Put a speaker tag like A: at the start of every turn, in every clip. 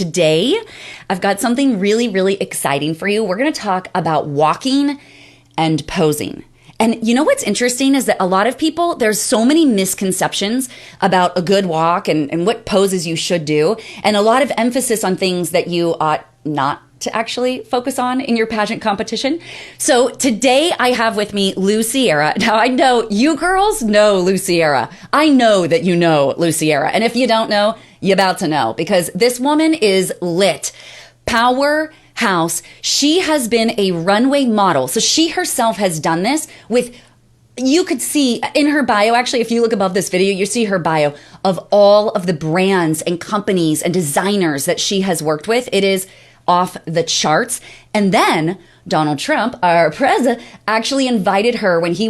A: today I've got something really, really exciting for you. We're going to talk about walking and posing. And you know what's interesting is that a lot of people, there's so many misconceptions about a good walk and what poses you should do, and a lot of emphasis on things that you ought not to actually focus on in your pageant competition. So today I have with me Lou Siera. Now I know you girls know Lou Siera. I know that you know Lou Siera. And if you don't know, you're about to know, because this woman is lit. Powerhouse. She has been a runway model. So she herself has done this with, you could see in her bio, actually, if you look above this video, you see her bio of all of the brands and companies and designers that she has worked with. It is off the charts. And then Donald Trump, our president, actually invited her when he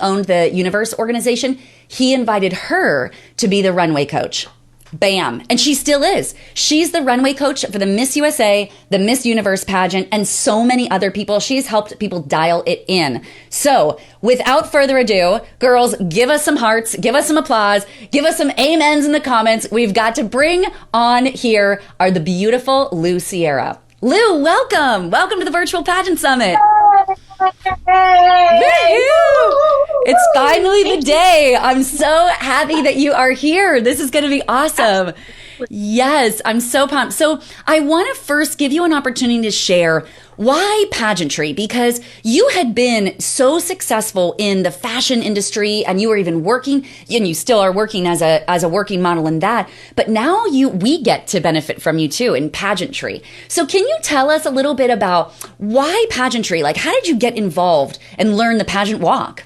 A: owned the Universe organization. He invited her to be the runway coach. Bam. And she still is. She's the runway coach for the Miss USA, the Miss Universe pageant, and so many other people. She's helped people dial it in. So without further ado, girls, give us some hearts, give us some applause, give us some amens in the comments. We've got to bring on here are the beautiful Lou Siera. Lou, welcome. Welcome to the Virtual Pageant Summit. It's finally the day. I'm so happy that you are here. This is going to be awesome. Yes, I'm so pumped. So I want to first give you an opportunity to share why pageantry, because you had been so successful in the fashion industry and you were even working, and you still are working as a working model in that, but now we get to benefit from you too in pageantry. So can you tell us a little bit about why pageantry? Like, how did you get involved and learn the pageant walk?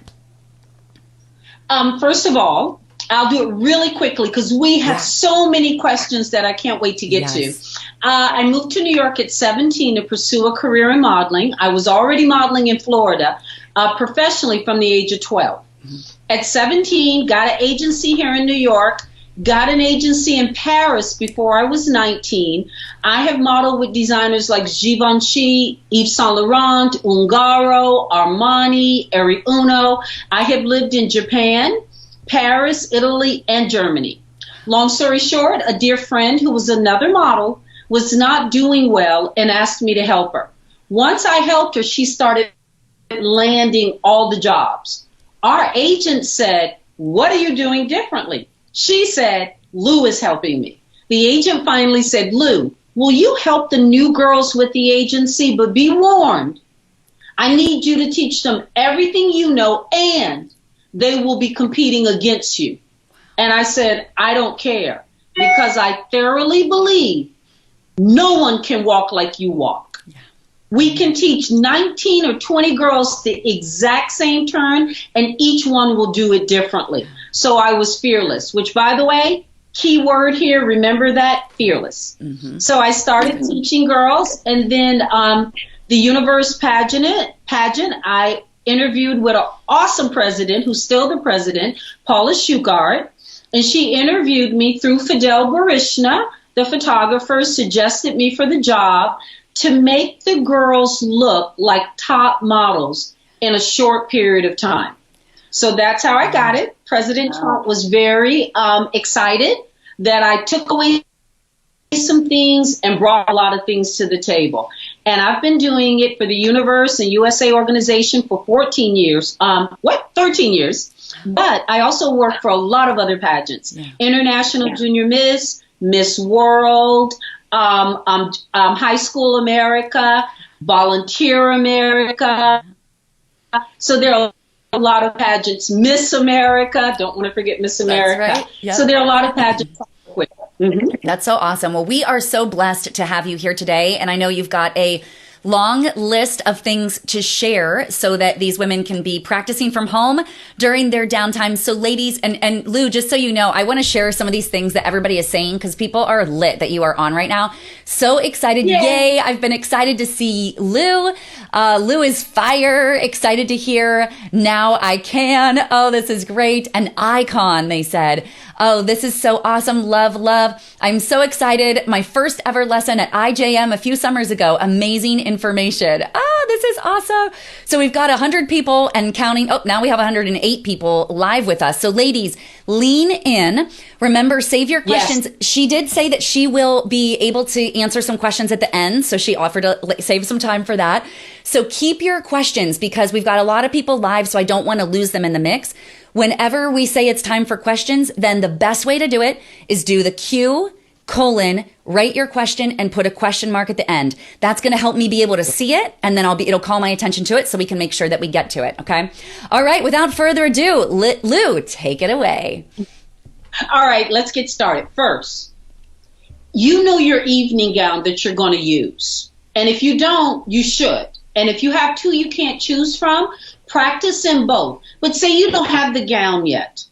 B: First of all, I'll do it really quickly because we have so many questions that I can't wait to get to. I moved to New York at 17 to pursue a career in modeling. I was already modeling in Florida professionally from the age of 12. At 17, got an agency here in New York, got an agency in Paris before I was 19. I have modeled with designers like Givenchy, Yves Saint Laurent, Ungaro, Armani, Eri Uno. I have lived in Japan, Paris, Italy, and Germany. Long story short, a dear friend who was another model was not doing well and asked me to help her. Once I helped her, she started landing all the jobs. Our agent said, "What are you doing differently?" She said, "Lou is helping me." The agent finally said, "Lou, will you help the new girls with the agency? But be warned, I need you to teach them everything you know, and they will be competing against you." And I said, "I don't care, because I thoroughly believe no one can walk like you walk." Yeah. We can teach 19 or 20 girls the exact same turn, and each one will do it differently. So I was fearless, which, by the way, key word here, remember that, fearless. So I started teaching girls, and then the Universe pageant, I interviewed with an awesome president, who's still the president, Paula Shugart, and she interviewed me through Fidel Barishna. The photographer suggested me for the job to make the girls look like top models in a short period of time. So that's how I got it. President Trump was very excited that I took away some things and brought a lot of things to the table. And I've been doing it for the Universe and USA organization for 14 years, 13 years. But I also work for a lot of other pageants, International Junior Miss World, High School America, Volunteer America. So there are a lot of pageants. Miss America, don't want to forget Miss America.
A: That's right. Yep.
B: So there are a lot of pageants.
A: That's so awesome. Well, we are so blessed to have you here today. And I know you've got a long list of things to share so that these women can be practicing from home during their downtime. So ladies, and Lou, just so you know, I want to share some of these things that everybody is saying because people are lit that you are on right now. So excited. Yay. I've been excited to see Lou. Lou is fire. Excited to hear Now I Can. Oh, this is great. An icon, they said. Oh, this is so awesome. Love. I'm so excited. My first ever lesson at IJM a few summers ago. Amazing information. Oh, this is awesome. So we've got 100 people and counting. Oh, now we have 108 people live with us. So ladies, lean in. Remember, save your questions. Yes. She did say that she will be able to answer some questions at the end. So she offered to save some time for that. So keep your questions because we've got a lot of people live. So I don't want to lose them in the mix. Whenever we say it's time for questions, then the best way to do it is do the Q, write your question and put a question mark at the end. That's going to help me be able to see it. And then it'll call my attention to it so we can make sure that we get to it. Okay. All right. Without further ado, Lou, take it away.
B: All right. Let's get started. First, you know your evening gown that you're going to use. And if you don't, you should. And if you have two you can't choose from, practice in both. But say you don't have the gown yet.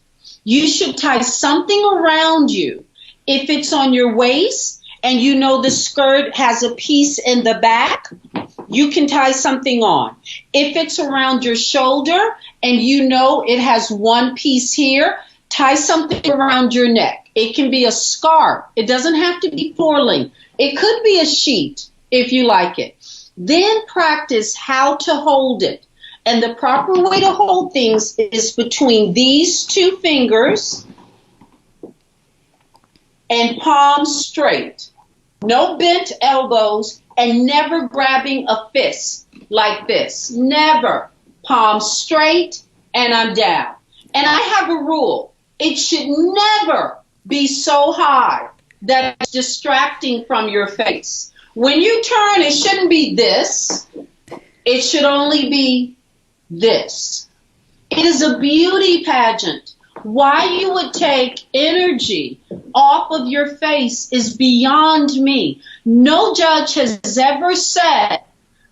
B: You should tie something around you. If it's on your waist and you know the skirt has a piece in the back, you can tie something on. If it's around your shoulder and you know it has one piece here, tie something around your neck. It can be a scarf. It doesn't have to be purling. It could be a sheet if you like it. Then practice how to hold it. And the proper way to hold things is between these two fingers and palms straight. No bent elbows and never grabbing a fist like this. Never. Palms straight and I'm down. And I have a rule. It should never be so high that it's distracting from your face. When you turn, it shouldn't be this. It should only be this. It is a beauty pageant. Why you would take energy off of your face is beyond me. No judge has ever said,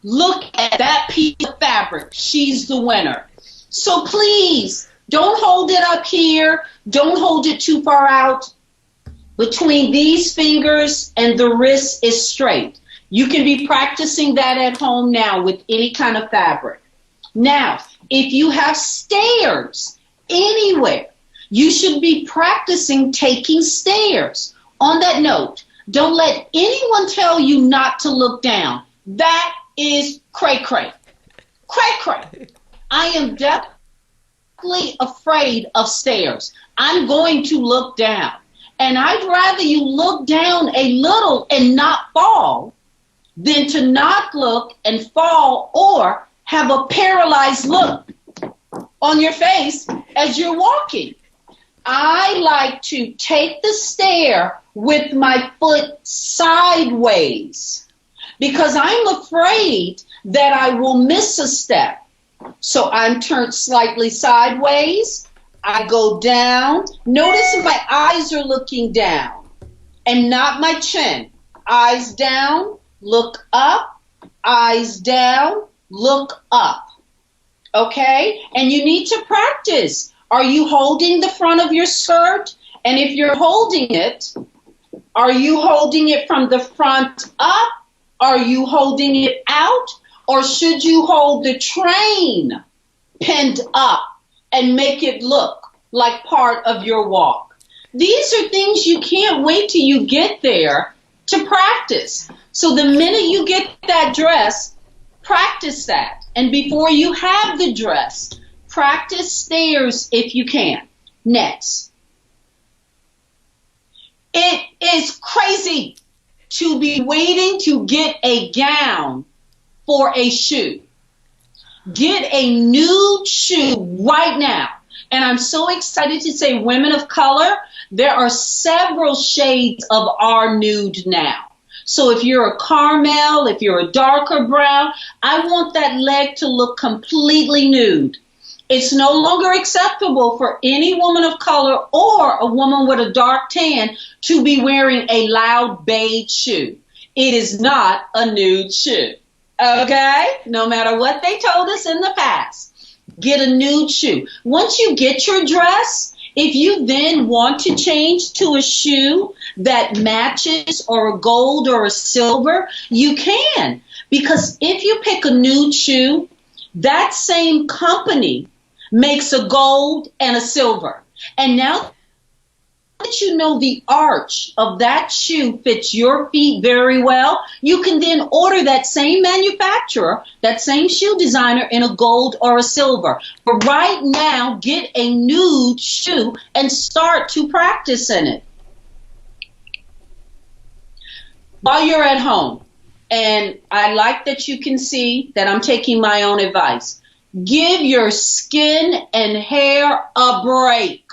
B: look at that piece of fabric. She's the winner. So please, don't hold it up here. Don't hold it too far out. Between these fingers and the wrist is straight. You can be practicing that at home now with any kind of fabric. Now, if you have stairs anywhere, you should be practicing taking stairs. On that note, don't let anyone tell you not to look down. That is cray-cray. Cray-cray. I am definitely afraid of stairs. I'm going to look down. And I'd rather you look down a little and not fall than to not look and fall or have a paralyzed look on your face as you're walking. I like to take the stair with my foot sideways because I'm afraid that I will miss a step. So I'm turned slightly sideways. I go down. Notice my eyes are looking down and not my chin. Eyes down, look up, eyes down, look up. Okay? And you need to practice. Are you holding the front of your skirt? And if you're holding it, are you holding it from the front up? Are you holding it out? Or should you hold the train pinned up and make it look like part of your walk? These are things you can't wait till you get there to practice. So the minute you get that dress, practice that. And before you have the dress, practice stairs if you can. Next. It is crazy to be waiting to get a gown for a shoe. Get a nude shoe right now. And I'm so excited to say women of color, there are several shades of our nude now. So if you're a caramel, if you're a darker brown, I want that leg to look completely nude. It's no longer acceptable for any woman of color or a woman with a dark tan to be wearing a loud beige shoe. It is not a nude shoe. Okay? No matter what they told us in the past, get a nude shoe. Once you get your dress, if you then want to change to a shoe that matches or a gold or a silver, you can. Because if you pick a nude shoe, that same company makes a gold and a silver. And now that you know the arch of that shoe fits your feet very well, you can then order that same manufacturer, that same shoe designer in a gold or a silver. But right now, get a nude shoe and start to practice in it. While you're at home, and I like that you can see that I'm taking my own advice, give your skin and hair a break.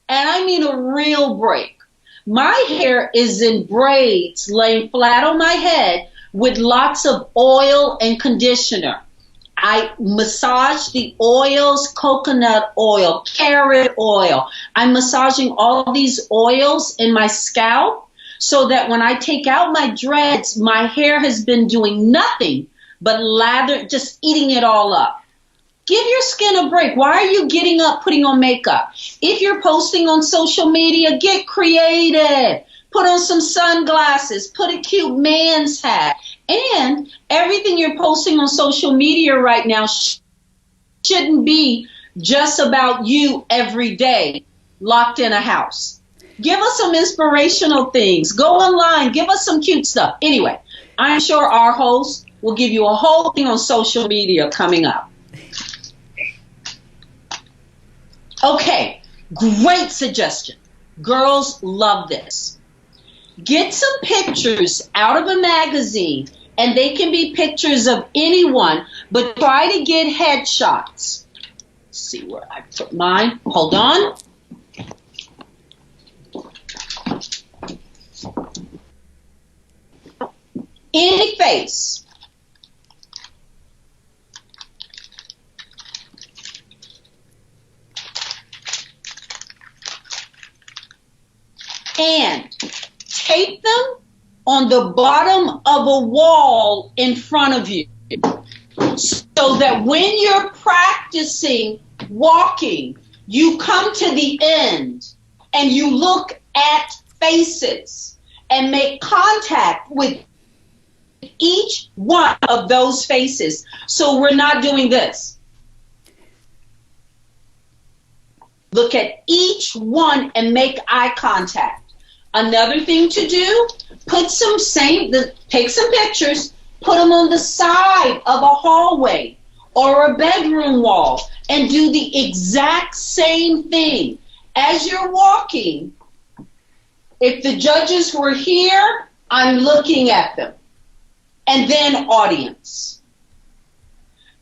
B: And I mean a real break. My hair is in braids laying flat on my head with lots of oil and conditioner. I massage the oils, coconut oil, carrot oil. I'm massaging all these oils in my scalp so that when I take out my dreads, my hair has been doing nothing but lather, just eating it all up. Give your skin a break. Why are you getting up, putting on makeup? If you're posting on social media, get creative. Put on some sunglasses. Put a cute man's hat. And everything you're posting on social media right now shouldn't be just about you every day locked in a house. Give us some inspirational things. Go online. Give us some cute stuff. Anyway, I'm sure our host will give you a whole thing on social media coming up. Okay, great suggestion. Girls love this. Get some pictures out of a magazine, and they can be pictures of anyone, but try to get headshots. Let's see where I put mine. Hold on. Any face. And tape them on the bottom of a wall in front of you so that when you're practicing walking, you come to the end and you look at faces and make contact with each one of those faces. So we're not doing this. Look at each one and make eye contact. Another thing to do, take some pictures, put them on the side of a hallway or a bedroom wall and do the exact same thing. As you're walking, if the judges were here, I'm looking at them. And then audience.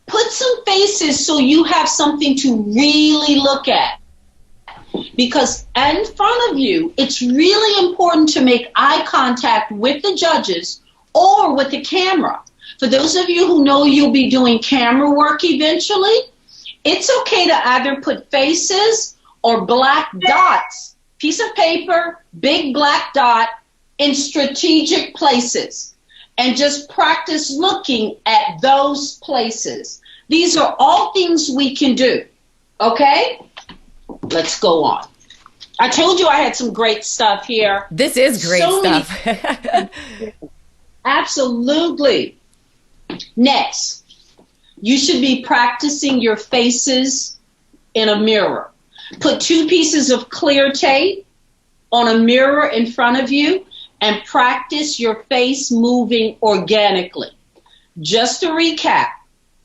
B: Put some faces so you have something to really look at. Because in front of you, it's really important to make eye contact with the judges or with the camera. For those of you who know you'll be doing camera work eventually, it's okay to either put faces or black dots, piece of paper, big black dot in strategic places, and just practice looking at those places. These are all things we can do, okay? Let's go on. I told you I had some great stuff here.
A: This is great stuff.
B: Absolutely. Next, you should be practicing your faces in a mirror. Put 2 pieces of clear tape on a mirror in front of you and practice your face moving organically. Just to recap,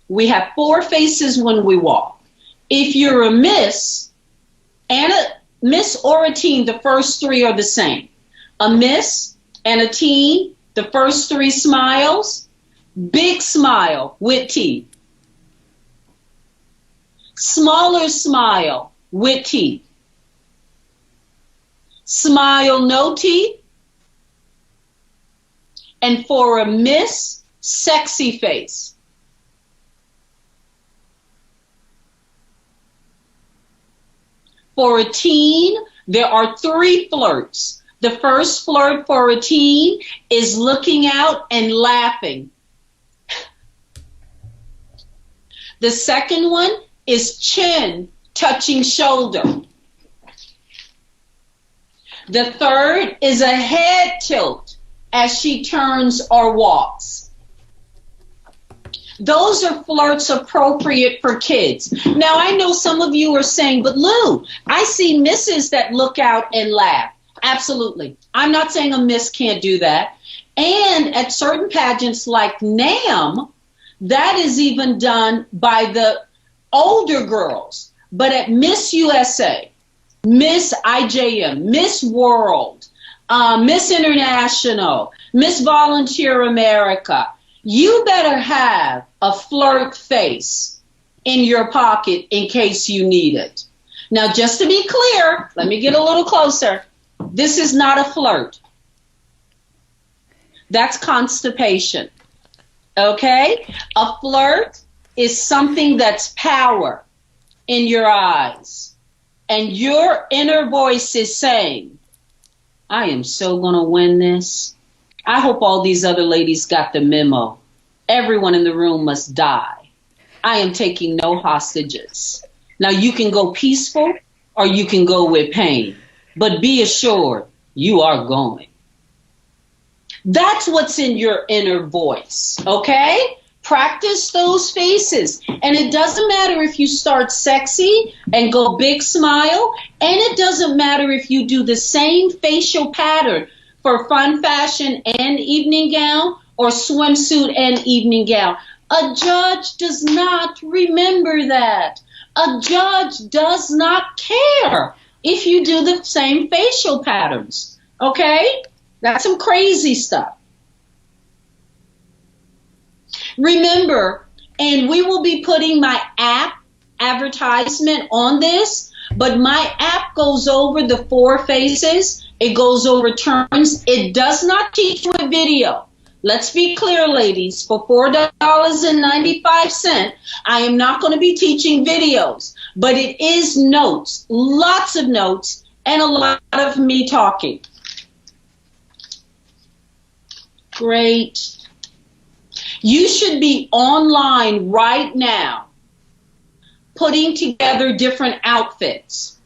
B: we have 4 faces when we walk. If you're a miss or a teen, the first 3 are the same. A miss and a teen, the first 3 smiles, big smile with teeth. Smaller smile with teeth. Smile, no teeth. And for a miss, sexy face. For a teen, there are 3 flirts. The first flirt for a teen is looking out and laughing. The second one is chin touching shoulder. The third is a head tilt as she turns or walks. Those are flirts appropriate for kids. Now, I know some of you are saying, but Lou, I see misses that look out and laugh. Absolutely. I'm not saying a miss can't do that. And at certain pageants like NAMM, that is even done by the older girls. But at Miss USA, Miss IJM, Miss World, Miss International, Miss Volunteer America, you better have a flirt face in your pocket in case you need it. Now, just to be clear, let me get a little closer. This is not a flirt. That's constipation. Okay? A flirt is something that's power in your eyes. And your inner voice is saying, I am so going to win this. I hope all these other ladies got the memo. Everyone in the room must die. I am taking no hostages. Now, you can go peaceful or you can go with pain. But be assured, you are going. That's what's in your inner voice, okay? Practice those faces. And it doesn't matter if you start sexy and go big smile. And it doesn't matter if you do the same facial pattern for fun fashion and evening gown or swimsuit and evening gown. A judge does not remember that. A judge does not care if you do the same facial patterns. Okay? That's some crazy stuff. Remember, and we will be putting my app advertisement on this, but my app goes over the 4 faces. It goes over turns. It does not teach you a video. Let's be clear, ladies. For $4.95, I am not going to be teaching videos, but it is notes, lots of notes, and a lot of me talking. Great. You should be online right now putting together different outfits.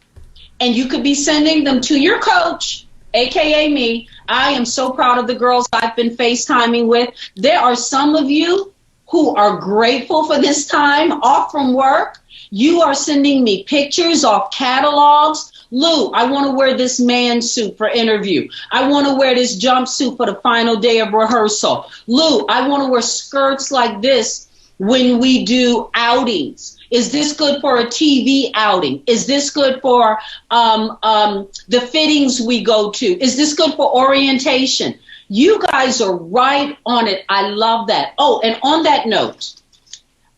B: And you could be sending them to your coach, aka me. I am so proud of the girls I've been FaceTiming with. There are some of you who are grateful for this time off from work. You are sending me pictures off catalogs. Lou, I want to wear this man suit for interview. I want to wear this jumpsuit for the final day of rehearsal. Lou, I want to wear skirts like this when we do outings. Is this good for a TV outing? Is this good for the fittings we go to? Is this good for orientation? You guys are right on it. I love that. Oh, and on that note,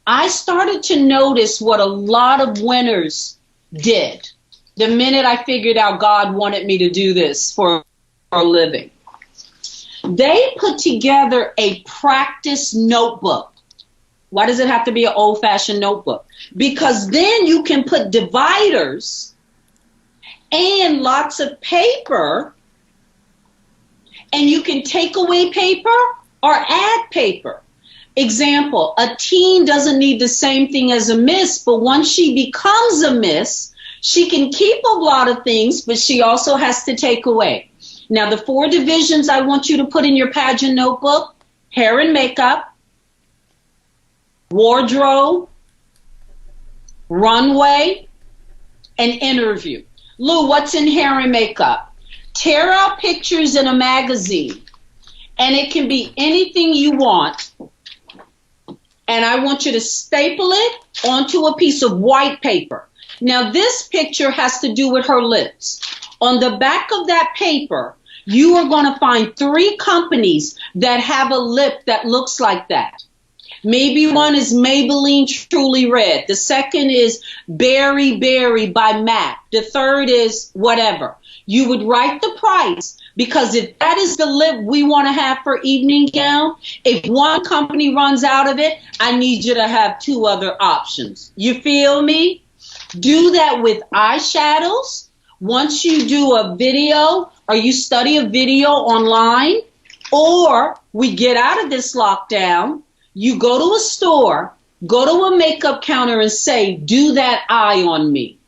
B: I started to notice what a lot of winners did the minute I figured out God wanted me to do this for a living. They put together a practice notebook. Why does it have to be an old-fashioned notebook? Because then you can put dividers and lots of paper, and you can take away paper or add paper. Example, a teen doesn't need the same thing as a miss, but once she becomes a miss, she can keep a lot of things, but she also has to take away. Now, the 4 divisions I want you to put in your pageant notebook: hair and makeup, wardrobe, runway, and interview. Lou, what's in hair and makeup? Tear out pictures in a magazine, and it can be anything you want. And I want you to staple it onto a piece of white paper. Now, this picture has to do with her lips. On the back of that paper, you are going to find 3 companies that have a lip that looks like that. Maybe one is Maybelline Truly Red. The second is Berry Berry by MAC. The third is whatever. You would write the price, because if that is the lip we want to have for evening gown, if one company runs out of it, I need you to have 2 other options. You feel me? Do that with eyeshadows. Once you do a video or you study a video online, or we get out of this lockdown, you go to a store, go to a makeup counter and say, do that eye on me.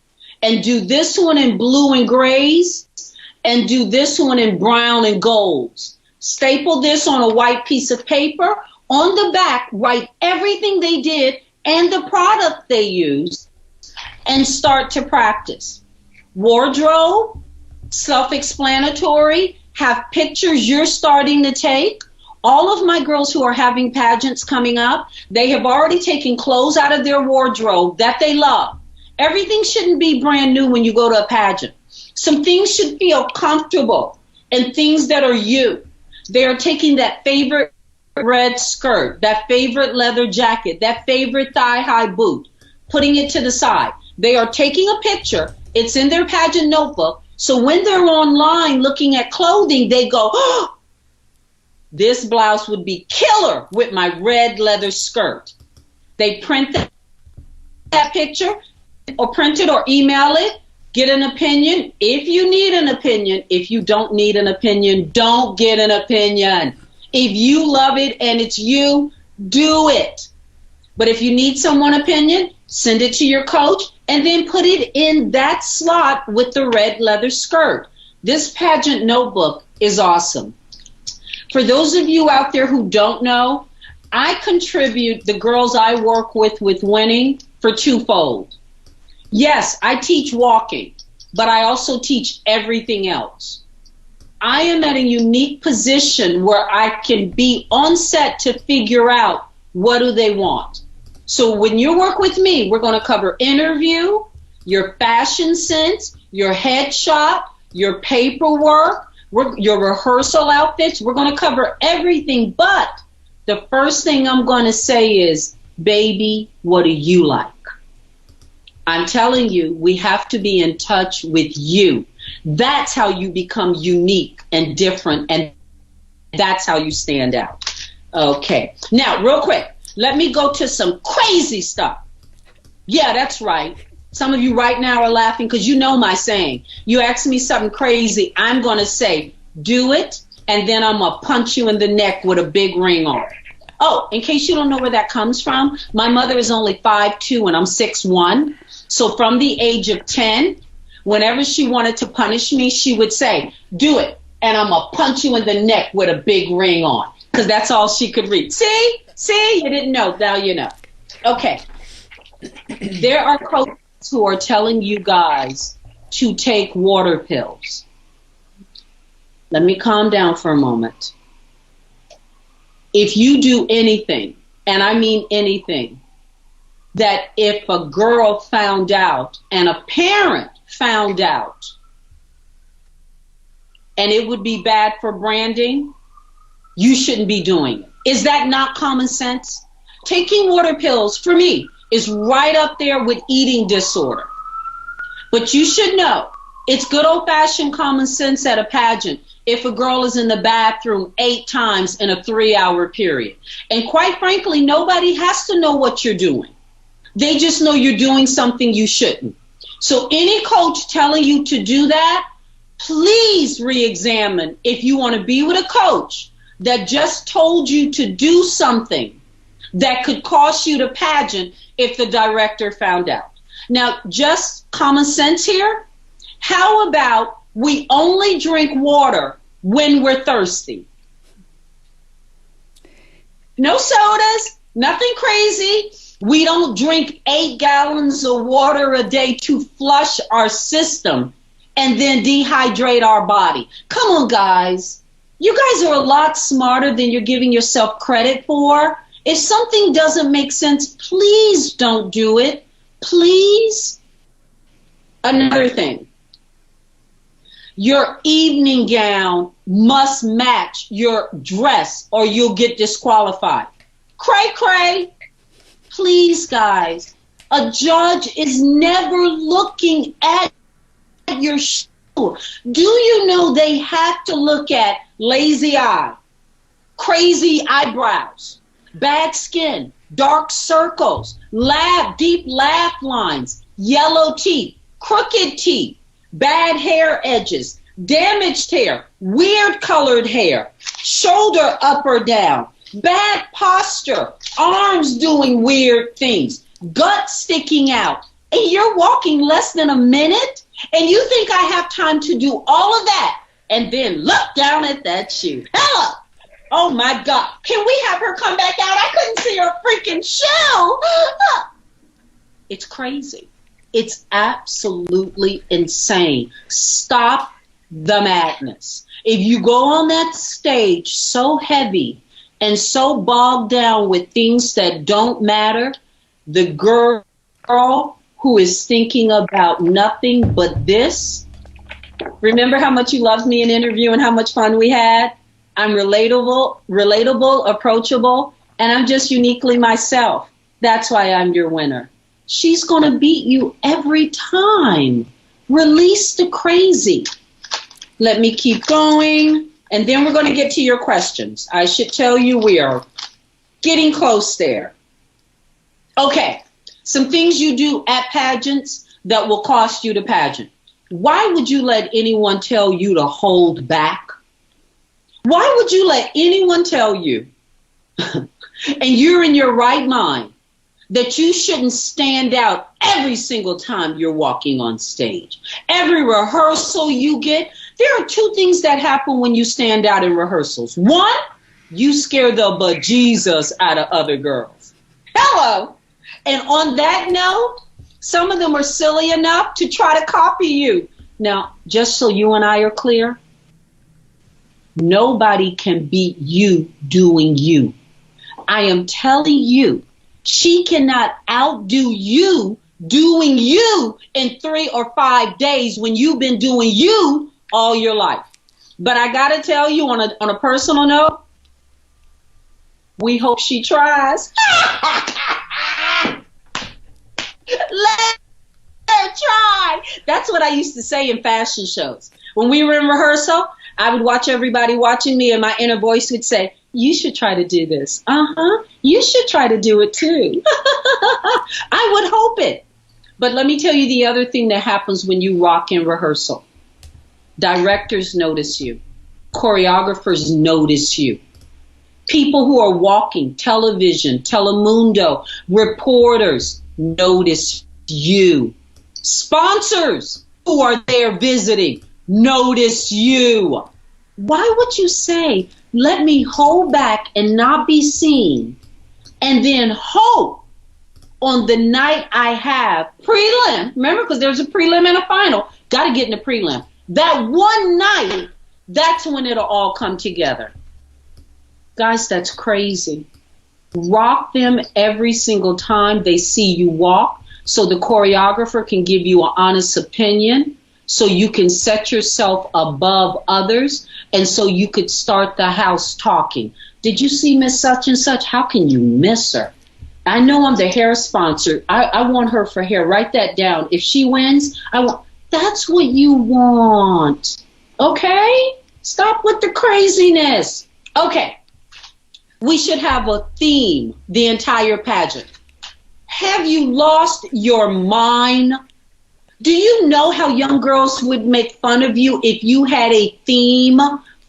B: And do this one in blue and grays, and do this one in brown and golds. Staple this on a white piece of paper, On the back, write everything they did and the product they used, and start to practice. Wardrobe, self-explanatory, have pictures you're starting to take. All of my girls who are having pageants coming up, they have already taken clothes out of their wardrobe that they love. Everything shouldn't be brand new when you go to a pageant. Some things should feel comfortable and things that are you. They are taking that favorite red skirt, that favorite leather jacket, that favorite thigh-high boot, putting it to the side. They are taking a picture. It's in their pageant notebook. So when they're online looking at clothing, they go, oh, this blouse would be killer with my red leather skirt. They print that picture or print it or email it, get an opinion. If you need an opinion, if you don't need an opinion, don't get an opinion. If you love it and it's you, do it. But if you need someone's opinion, send it to your coach and then put it in that slot with the red leather skirt. This pageant notebook is awesome. For those of you out there who don't know, I contribute the girls I work with winning for twofold. Yes, I teach walking, but I also teach everything else. I am at a unique position where I can be on set to figure out what do they want. So when you work with me, we're going to cover interview, your fashion sense, your headshot, your paperwork, your rehearsal outfits. We're going to cover everything, but the first thing I'm going to say is, baby, what do you like? I'm telling you, we have to be in touch with you. That's how you become unique and different, and that's how you stand out. Okay. Now, real quick, let me go to some crazy stuff. Yeah, that's right. Some of you right now are laughing because you know my saying. You ask me something crazy, I'm going to say, do it, and then I'm going to punch you in the neck with a big ring on. Oh, in case you don't know where that comes from, my mother is only 5'2" and I'm 6'1". So from the age of 10, whenever she wanted to punish me, she would say, do it, and I'm going to punch you in the neck with a big ring on, because that's all she could read. See, you didn't know, now you know. Okay, there are coaches who are telling you guys to take water pills. Let me calm down for a moment. If you do anything, and I mean anything, that if a girl found out and a parent found out, and it would be bad for branding, you shouldn't be doing it. Is that not common sense? Taking water pills, for me, is right up there with eating disorder. But you should know, it's good old-fashioned common sense at a pageant if a girl is in the bathroom 8 times in a 3-hour period. And quite frankly, nobody has to know what you're doing. They just know you're doing something you shouldn't. So any coach telling you to do that, please re-examine if you want to be with a coach that just told you to do something that could cost you the pageant if the director found out. Now, just common sense here. How about we only drink water when we're thirsty? No sodas, nothing crazy. We don't drink 8 gallons of water a day to flush our system and then dehydrate our body. Come on, guys. You guys are a lot smarter than you're giving yourself credit for. If something doesn't make sense, please don't do it. Please. Another thing. Your evening gown must match your dress or you'll get disqualified. Cray, cray. Please, guys. A judge is never looking at your shoe. Do you know they have to look at lazy eye, crazy eyebrows, bad skin, dark circles, deep laugh lines, yellow teeth, crooked teeth, bad hair edges, damaged hair, weird colored hair, shoulder up or down, bad posture, arms doing weird things, gut sticking out, and you're walking less than a minute, and you think I have time to do all of that, and then look down at that shoe. Hello! Oh my God. Can we have her come back out? I couldn't see her freaking shoe. It's crazy. It's absolutely insane. Stop the madness. If you go on that stage so heavy and so bogged down with things that don't matter, the girl who is thinking about nothing but this, remember how much you loved me in interview and how much fun we had? I'm relatable, approachable, and I'm just uniquely myself. That's why I'm your winner. She's going to beat you every time. Release the crazy. Let me keep going, and then we're going to get to your questions. I should tell you we are getting close there. Okay, some things you do at pageants that will cost you the pageant. Why would you let anyone tell you to hold back? Why would you let anyone tell you, and you're in your right mind, that you shouldn't stand out every single time you're walking on stage? Every rehearsal you get, there are two things that happen when you stand out in rehearsals. One, you scare the bejesus out of other girls. Hello. And on that note, some of them are silly enough to try to copy you. Now, just so you and I are clear, nobody can beat you doing you. I am telling you, she cannot outdo you doing you in 3 or 5 days when you've been doing you all your life. But I got to tell you on a personal note, we hope she tries. Let her try. That's what I used to say in fashion shows. When we were in rehearsal, I would watch everybody watching me, and my inner voice would say, you should try to do this. You should try to do it too. I would hope it. But let me tell you the other thing that happens when you rock in rehearsal. Directors notice you. Choreographers notice you. People who are walking, television, Telemundo, reporters notice you. Sponsors who are there visiting notice you. Why would you say, let me hold back and not be seen, and then hope on the night I have prelim? Remember, because there's a prelim and a final. Got to get in the prelim. That one night, that's when it'll all come together. Guys, that's crazy. Rock them every single time they see you walk, so the choreographer can give you an honest opinion, so you can set yourself above others, and so you could start the house talking. Did you see Miss Such and Such? How can you miss her? I know I'm the hair sponsor. I want her for hair. Write that down. If she wins, that's what you want. Okay? Stop with the craziness. Okay. We should have a theme the entire pageant. Have you lost your mind? Do you know how young girls would make fun of you if you had a theme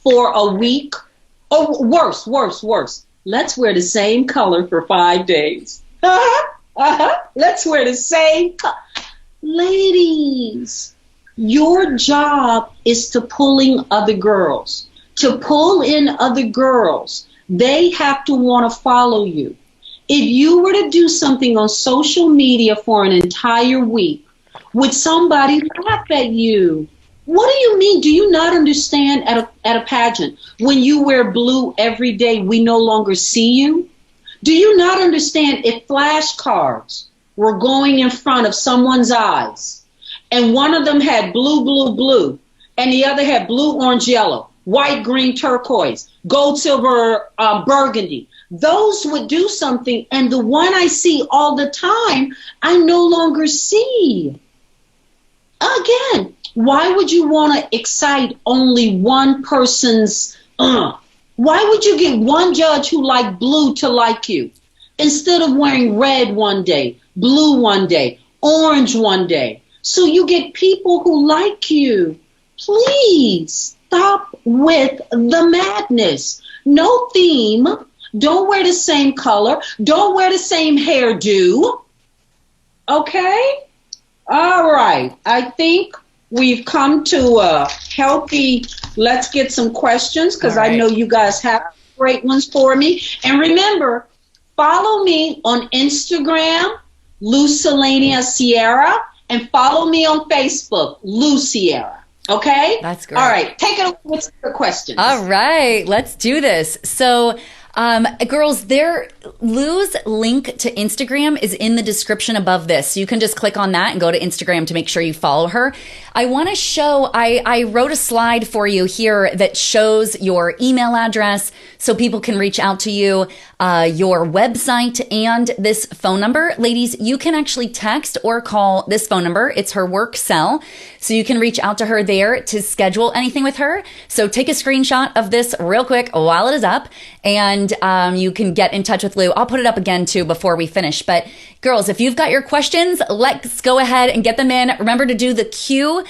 B: for a week? Or worse. Let's wear the same color for 5 days. Let's wear the same color. Ladies, your job is to pull in other girls. To pull in other girls, they have to want to follow you. If you were to do something on social media for an entire week, would somebody laugh at you? What do you mean? Do you not understand at a pageant, when you wear blue every day, we no longer see you? Do you not understand if flashcards were going in front of someone's eyes and one of them had blue, blue, blue, and the other had blue, orange, yellow, white, green, turquoise, gold, silver, burgundy, those would do something, and the one I see all the time, I no longer see. Again, why would you want to excite only one person's Why would you get one judge who liked blue to like you instead of wearing red one day, blue one day, orange one day? So you get people who like you. Please stop with the madness. No theme. Don't wear the same color. Don't wear the same hairdo. Okay? All right. I think we've come to a healthy, let's get some questions, because I know you guys have great ones for me. And remember, follow me on Instagram, Lucelania Siera, and follow me on Facebook, Lu Siera. Okay?
A: That's great.
B: All right. Take it away with your questions.
A: All right. Let's do this. So, girls, Lou's link to Instagram is in the description above this. So you can just click on that and go to Instagram to make sure you follow her. I want to show, I wrote a slide for you here that shows your email address so people can reach out to you, your website, and this phone number. Ladies, you can actually text or call this phone number. It's her work cell. So you can reach out to her there to schedule anything with her. So take a screenshot of this real quick while it is up, and you can get in touch with Lou. I'll put it up again too before we finish. But girls, if you've got your questions, let's go ahead and get them in. Remember to do the Q,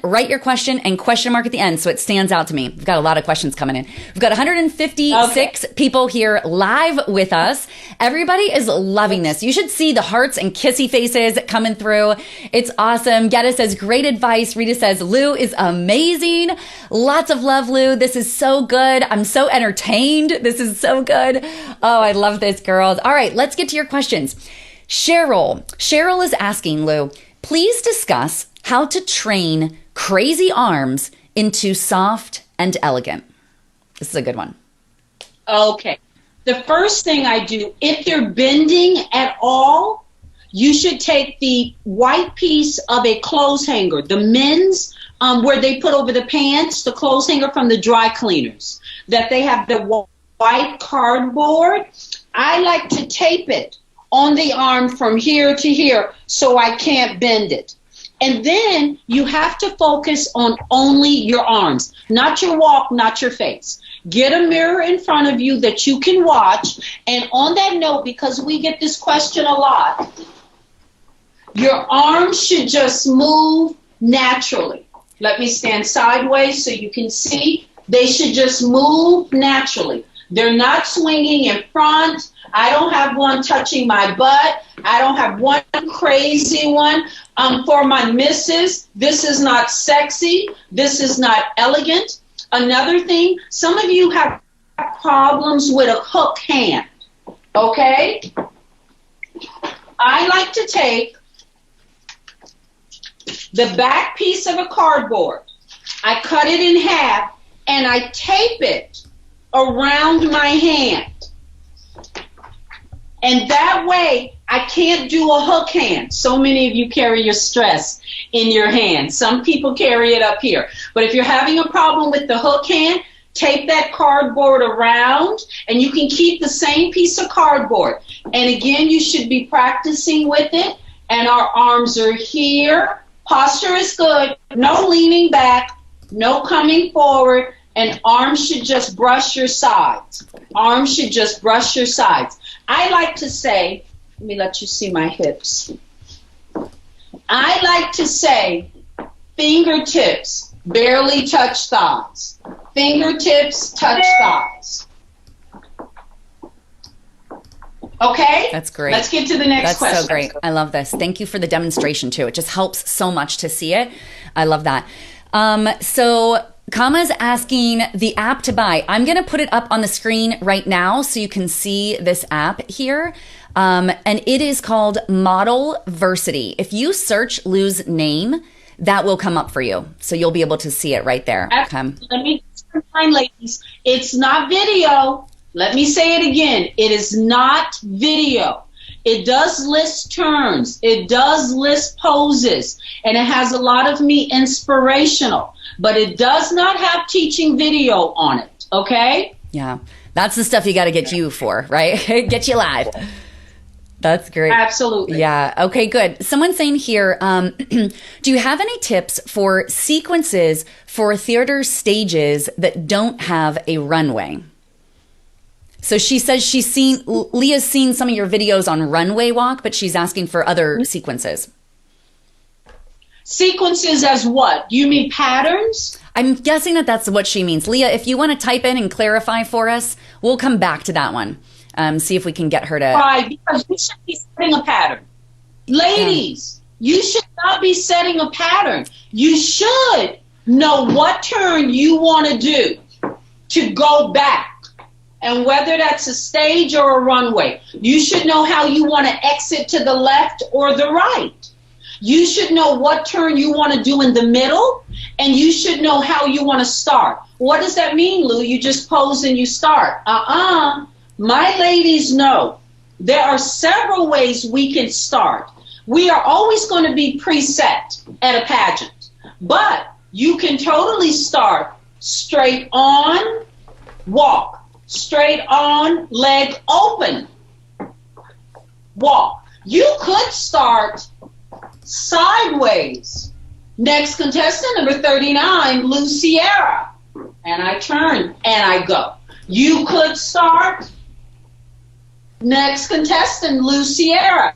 A: write your question, and question mark at the end so it stands out to me. We've got a lot of questions coming in. We've got 156 people here live with us. Everybody is loving this. You should see the hearts and kissy faces coming through. It's awesome. Getta says, great advice. Rita says, Lou is amazing. Lots of love, Lou. This is so good. I'm so entertained. This is so good. Oh, I love this, girls. All right, let's get to your questions. Cheryl is asking, Lou, please discuss how to train crazy arms into soft and elegant. This is a good one.
B: Okay. The first thing I do, if you're bending at all, you should take the white piece of a clothes hanger, the men's, where they put over the pants, the clothes hanger from the dry cleaners, that they have the white cardboard. I like to tape it on the arm from here to here so I can't bend it. And then you have to focus on only your arms, not your walk, not your face. Get a mirror in front of you that you can watch. And on that note, because we get this question a lot, your arms should just move naturally. Let me stand sideways so you can see. They should just move naturally. They're not swinging in front. I don't have one touching my butt. I don't have one crazy one. For my misses, this is not sexy. This is not elegant. Another thing, some of you have problems with a hook hand, okay? I like to take the back piece of a cardboard. I cut it in half and I tape it around my hand. And that way, I can't do a hook hand. So many of you carry your stress in your hand. Some people carry it up here. But if you're having a problem with the hook hand, tape that cardboard around, and you can keep the same piece of cardboard. And again, you should be practicing with it. And our arms are here. Posture is good. No leaning back. No coming forward. And arms should just brush your sides. Arms should just brush your sides. I like to say, let me let you see my hips. I like to say fingertips barely touch thighs. Fingertips touch thighs. Okay?
A: That's great.
B: Let's get to the next question.
A: That's so great. I love this. Thank you for the demonstration too. It just helps so much to see it. I love that. So Kama's asking the app to buy. I'm going to put it up on the screen right now so you can see this app here. And it is called Modelversity. If you search Lou's name, that will come up for you. So you'll be able to see it right there. Okay.
B: Let me remind ladies, it's not video. Let me say it again. It is not video. It does list turns. It does list poses. And it has a lot of me inspirational. But it does not have teaching video on it, okay?
A: Yeah, that's the stuff you got to get you for, right? Get you live. That's great.
B: Absolutely.
A: Yeah, okay, good. Someone's saying here, do you have any tips for sequences for theater stages that don't have a runway? So she says Leah's seen some of your videos on runway walk, but she's asking for other sequences.
B: Sequences as what? Do you mean patterns?
A: I'm guessing that that's what she means. Leah, if you want to type in and clarify for us, we'll come back to that one. See if we can get her to...
B: Right, because you should be setting a pattern. Ladies, you should not be setting a pattern. You should know what turn you want to do to go back. And whether that's a stage or a runway, you should know how you want to exit to the left or the right. You should know what turn you want to do in the middle, and you should know how you want to start. What does that mean, Lou? You just pose and you start. My ladies know there are several ways we can start. We are always going to be preset at a pageant, but you can totally start straight on, walk, straight on, leg open, walk. You could start sideways. Next contestant, number 39, Lou Siera. And I turn and I go. You could start. Next contestant, Lou Siera.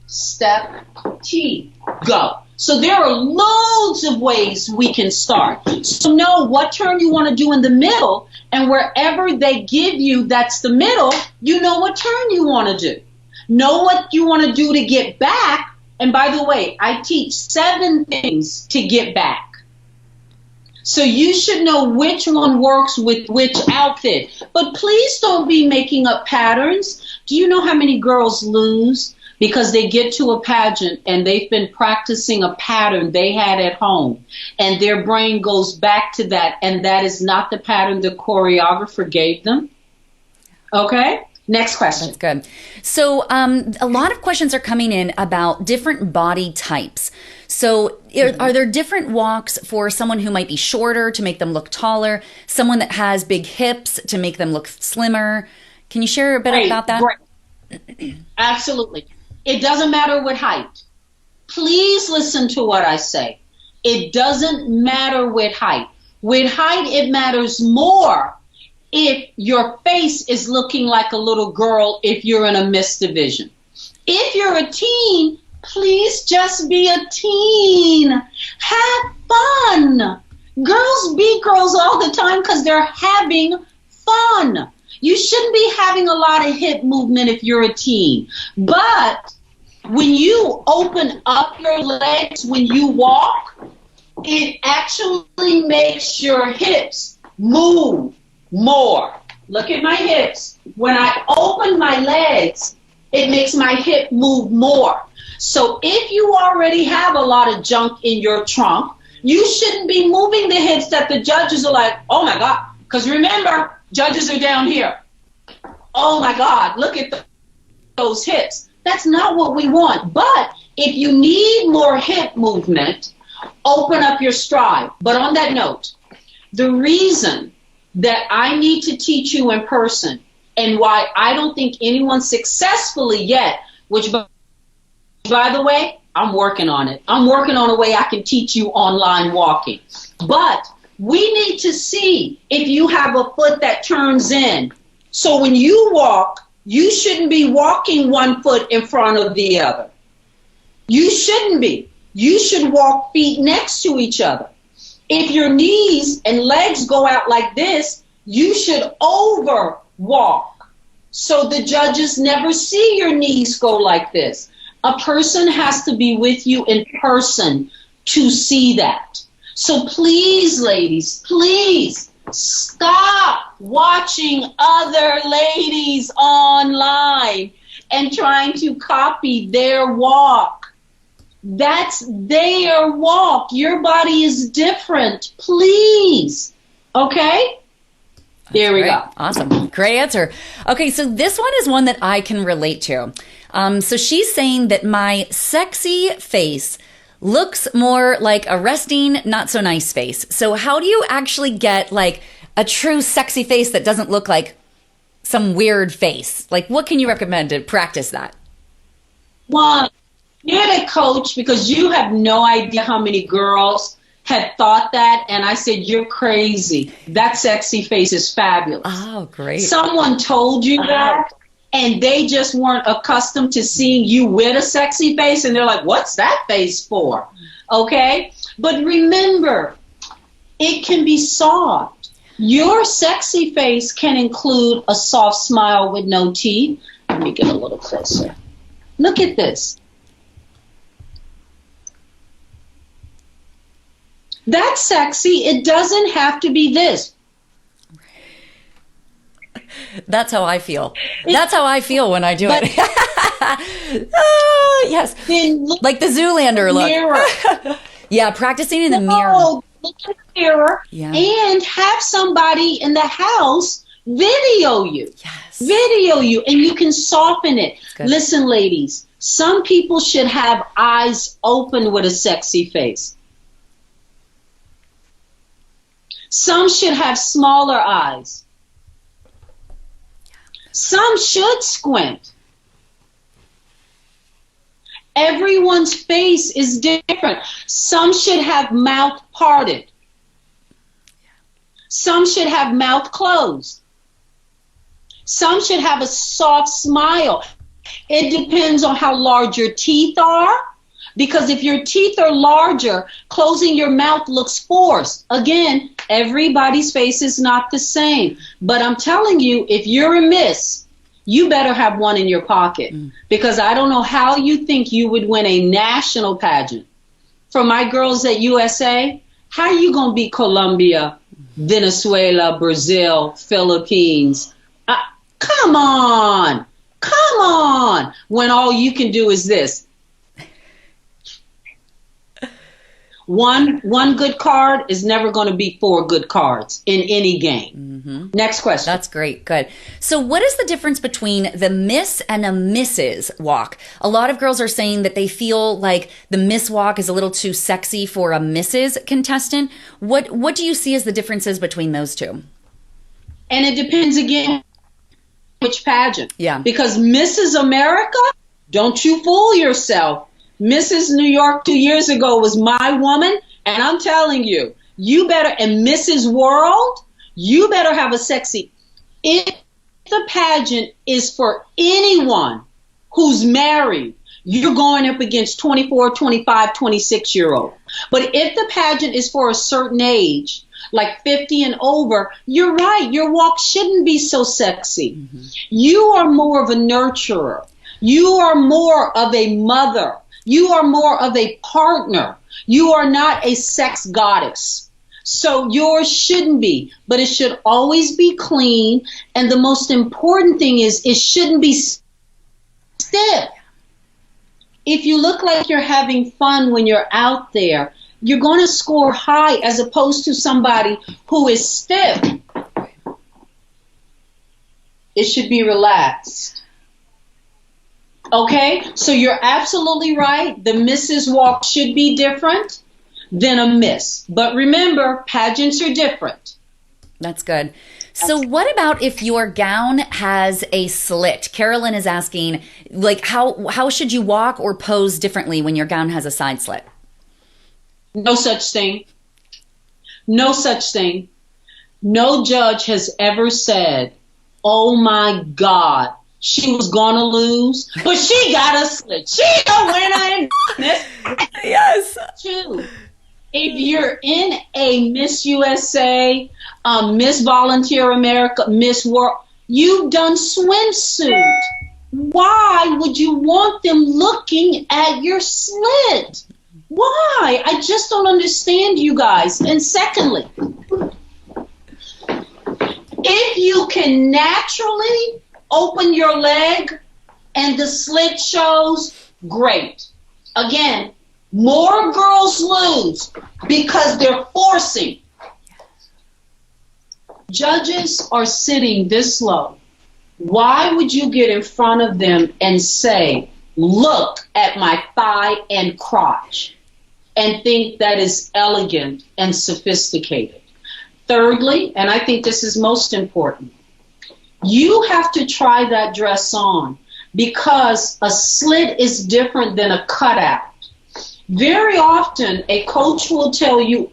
B: Step T, go. So there are loads of ways we can start. So know what turn you want to do in the middle, and wherever they give you that's the middle, you know what turn you want to do. Know what you want to do to get back. And by the way, I teach 7 things to get back. So you should know which one works with which outfit. But please don't be making up patterns. Do you know how many girls lose because they get to a pageant and they've been practicing a pattern they had at home, and their brain goes back to that, and that is not the pattern the choreographer gave them? Okay? Next question.
A: That's good. So a lot of questions are coming in about different body types. So are there different walks for someone who might be shorter to make them look taller, someone that has big hips to make them look slimmer? Can you share a bit about that?
B: Great. Absolutely. It doesn't matter what height. Please listen to what I say. It doesn't matter with height. With height, it matters more if your face is looking like a little girl if you're in a Miss Division. If you're a teen, please just be a teen. Have fun. Girls be girls all the time because they're having fun. You shouldn't be having a lot of hip movement if you're a teen. But when you open up your legs when you walk, it actually makes your hips move more. Look at my hips. When I open my legs, it makes my hip move more. So if you already have a lot of junk in your trunk, you shouldn't be moving the hips that the judges are like, oh my God. Because remember, judges are down here. Oh my God, look at those hips. That's not what we want. But if you need more hip movement, open up your stride. But on that note, the reason that I need to teach you in person, and why I don't think anyone successfully yet, which by the way, I'm working on it. I'm working on a way I can teach you online walking. But we need to see if you have a foot that turns in. So when you walk, you shouldn't be walking one foot in front of the other. You shouldn't be. You should walk feet next to each other. If your knees and legs go out like this, you should over walk. So the judges never see your knees go like this. A person has to be with you in person to see that. So please, ladies, please stop watching other ladies online and trying to copy their walk. That's their walk. Your body is different. Please. Okay? There we go.
A: Awesome. Great answer. Okay, so this one is one that I can relate to. So she's saying that my sexy face looks more like a resting, not so nice face. So how do you actually get like a true sexy face that doesn't look like some weird face? Like, what can you recommend to practice that?
B: One, you're the coach because you have no idea how many girls had thought that, and I said, you're crazy. That sexy face is fabulous.
A: Oh, great.
B: Someone told you that, and they just weren't accustomed to seeing you with a sexy face, and they're like, what's that face for? Okay? But remember, it can be soft. Your sexy face can include a soft smile with no teeth. Let me get a little closer. Look at this. That's sexy. It doesn't have to be this.
A: That's how I feel. That's how I feel when I do it. Yes. Like the Zoolander look. Yeah, practicing in the mirror.
B: Look in the mirror and have somebody in the house video you.
A: Yes.
B: Video you, and you can soften it. Good. Listen, ladies, some people should have eyes open with a sexy face. Some should have smaller eyes. Some should squint. Everyone's face is different. Some should have mouth parted. Some should have mouth closed. Some should have a soft smile. It depends on how large your teeth are, because if your teeth are larger, closing your mouth looks forced. Again, everybody's face is not the same. But I'm telling you, if you're a miss, you better have one in your pocket, because I don't know how you think you would win a national pageant. For my girls at USA, how are you going to beat Colombia, Venezuela, Brazil, Philippines? Come on, when all you can do is this. One good card is never going to beat 4 good cards in any game. Mm-hmm. Next question.
A: That's great. Good. So what is the difference between the Miss and a Mrs. walk? A lot of girls are saying that they feel like the Miss walk is a little too sexy for a Mrs. contestant. What do you see as the differences between those two?
B: And it depends again which pageant.
A: Yeah.
B: Because Mrs. America, don't you fool yourself. Mrs. New York 2 years ago was my woman, and I'm telling you, you better, and Mrs. World, you better have a sexy. If the pageant is for anyone who's married, you're going up against 24, 25, 26-year-old. But if the pageant is for a certain age, like 50 and over, you're right. Your walk shouldn't be so sexy. Mm-hmm. You are more of a nurturer. You are more of a mother. You are more of a partner. You are not a sex goddess. So yours shouldn't be, but it should always be clean. And the most important thing is it shouldn't be stiff. If you look like you're having fun when you're out there, you're going to score high as opposed to somebody who is stiff. It should be relaxed. Okay? So you're absolutely right. The Mrs. walk should be different than a Miss. But remember, pageants are different.
A: That's good. So what about if your gown has a slit? Carolyn is asking, like, how should you walk or pose differently when your gown has a side slit?
B: No such thing. No such thing. No judge has ever said, oh my God, she was going to lose, but she got a slit. She's a winner in this.
A: Yes.
B: Two, if you're in a Miss USA, Miss Volunteer America, Miss World, you've done swimsuit. Why would you want them looking at your slit? Why? I just don't understand you guys. And secondly, if you can naturally open your leg and the slit shows, great. Again, more girls lose because they're forcing. Judges are sitting this low. Why would you get in front of them and say, look at my thigh and crotch, and think that is elegant and sophisticated? Thirdly, and I think this is most important, you have to try that dress on, because a slit is different than a cutout. Very often, a coach will tell you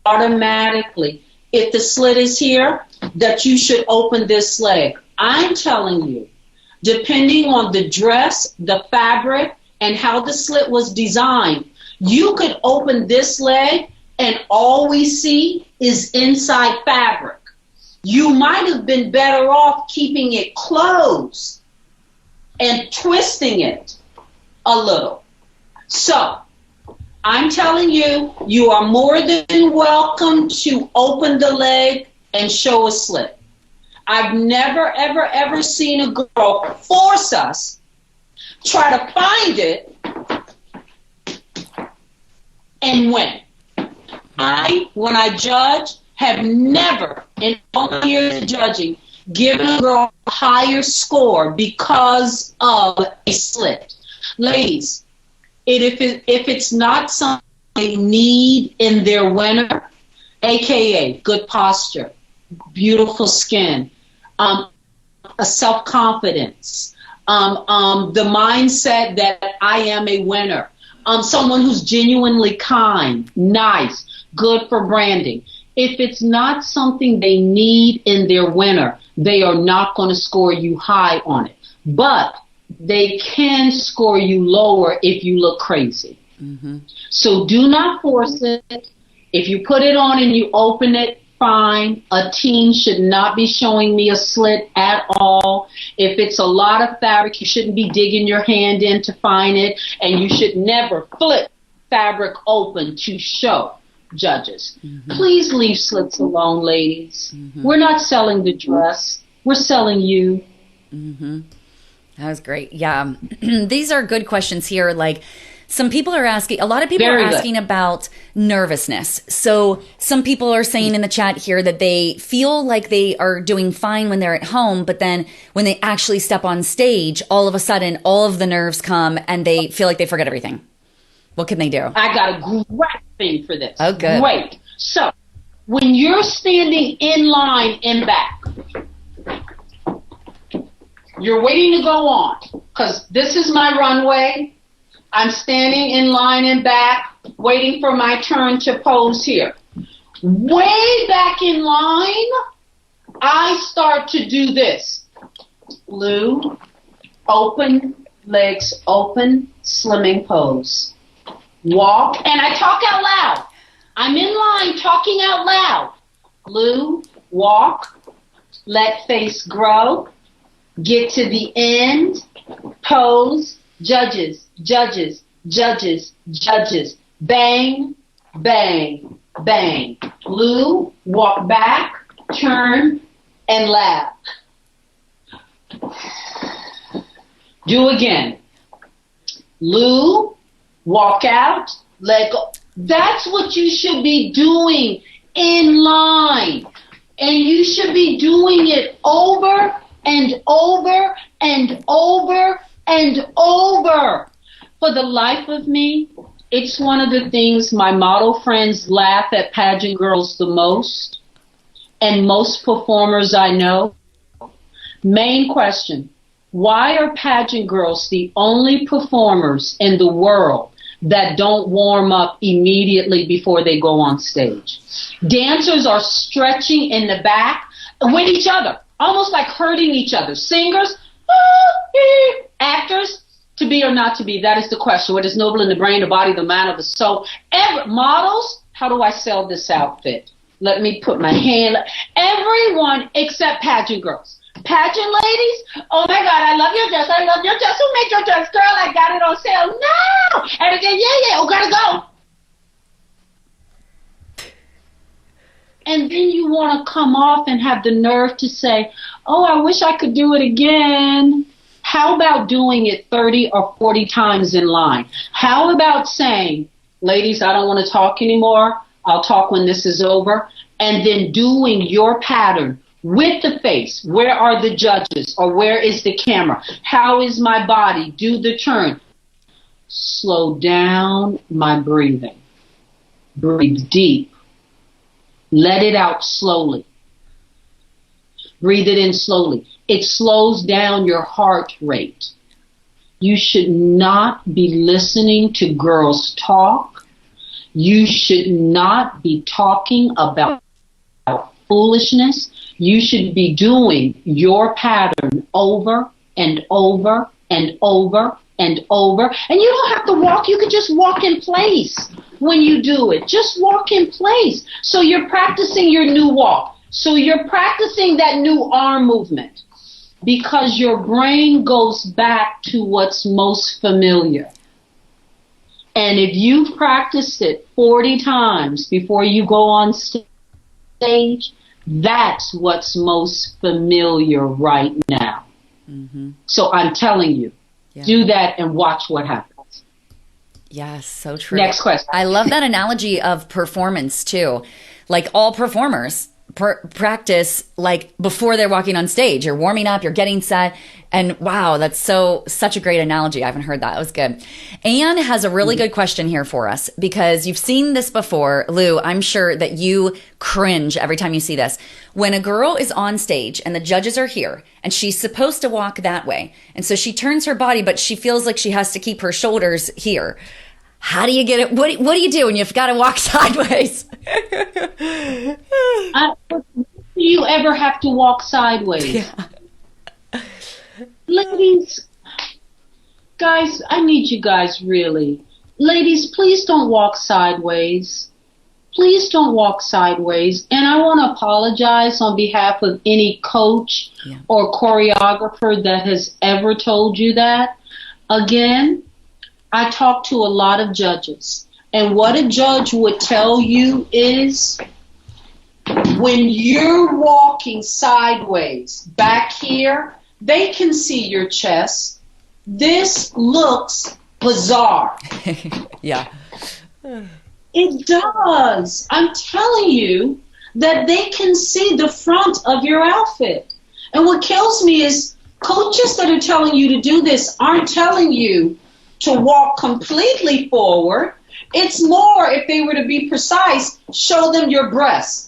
B: automatically, if the slit is here, that you should open this leg. I'm telling you, depending on the dress, the fabric, and how the slit was designed, you could open this leg and all we see is inside fabric. You might have been better off keeping it closed and twisting it a little. So, I'm telling you, you are more than welcome to open the leg and show a slit. I've never, ever, ever seen a girl force us, try to find it, and win. When I judge, have never, in all my years of judging, given a girl a higher score because of a slit. Ladies, if it's not something they need in their winner, AKA good posture, beautiful skin, a self-confidence, the mindset that I am a winner, someone who's genuinely kind, nice, good for branding. If it's not something they need in their winner, they are not going to score you high on it. But they can score you lower if you look crazy. Mm-hmm. So do not force it. If you put it on and you open it, fine. A teen should not be showing me a slit at all. If it's a lot of fabric, you shouldn't be digging your hand in to find it. And you should never flip fabric open to show. Judges, please leave slits alone, ladies. We're not selling the dress. We're selling you.
A: That was great. Yeah. These are good questions here. Like, some people are asking, a lot of people are asking about nervousness. So some people are saying in the chat here that they feel like they are doing fine when they're at home, but then when they actually step on stage, all of a sudden, all of the nerves come and they feel like they forget everything. What can they do?
B: I got a great thing for this.
A: Oh, good.
B: Great. So, when you're standing in line in back, you're waiting to go on, because this is my runway. I'm standing in line in back, waiting for my turn to pose here. Way back in line, I start to do this. Blue, open, legs open, slimming pose. Walk, and I talk out loud. I'm in line talking out loud. Blue, walk, let face grow, get to the end, pose, judges, judges, judges, judges, bang, bang, bang. Blue, walk back, turn, and laugh. Do again. Blue, walk out, let go. That's what you should be doing in line. And you should be doing it over and over and over and over. For the life of me, it's one of the things my model friends laugh at pageant girls the most, and most performers I know. Main question: why are pageant girls the only performers in the world that don't warm up immediately before they go on stage? Dancers are stretching in the back with each other, almost like hurting each other. Singers, actors, to be or not to be, that is the question. What is noble in the brain, the body, the mind, or the soul? Models, how do I sell this outfit? Let me put my hand. Everyone except pageant girls. Pageant ladies, oh my God, I love your dress. I love your dress. Who made your dress? Girl, I got it on sale. No! And again, yeah, oh, gotta go. And then you want to come off and have the nerve to say, oh, I wish I could do it again. How about doing it 30 or 40 times in line? How about saying, ladies, I don't want to talk anymore. I'll talk when this is over. And then doing your pattern with the face. Where are the judges? Or where is the camera? How is my body? Do the turn. Slow down my breathing. Breathe deep. Let it out slowly. Breathe it in slowly. It slows down your heart rate. You should not be listening to girls talk. You should not be talking about foolishness. You should be doing your pattern over and over and over and over. And you don't have to walk. You can just walk in place when you do it. Just walk in place. So you're practicing your new walk. So you're practicing that new arm movement, because your brain goes back to what's most familiar. And if you've practiced it 40 times before you go on stage, That's what's most familiar right now. Mm-hmm. So I'm telling you, do that and watch what happens.
A: Yes, so true.
B: Next question.
A: I love that analogy of performance too. Like all performers practice like before they're walking on stage. You're warming up, you're getting set. And wow, that's such a great analogy. I haven't heard that. That was good. Anne has a really good question here for us because you've seen this before. Lou, I'm sure that you cringe every time you see this. When a girl is on stage and the judges are here and she's supposed to walk that way. And so she turns her body, but she feels like she has to keep her shoulders here. How do you get it? What do you do when you've got to walk sideways?
B: Do you ever have to walk sideways? Yeah. Ladies, guys, I need you guys really. Ladies, please don't walk sideways. Please don't walk sideways. And I want to apologize on behalf of any coach or choreographer that has ever told you that. Again, I talk to a lot of judges, and what a judge would tell you is when you're walking sideways back here, they can see your chest. This looks bizarre.
A: Yeah.
B: It does. I'm telling you that they can see the front of your outfit. And what kills me is coaches that are telling you to do this aren't telling you to walk completely forward. It's more, if they were to be precise, show them your breasts.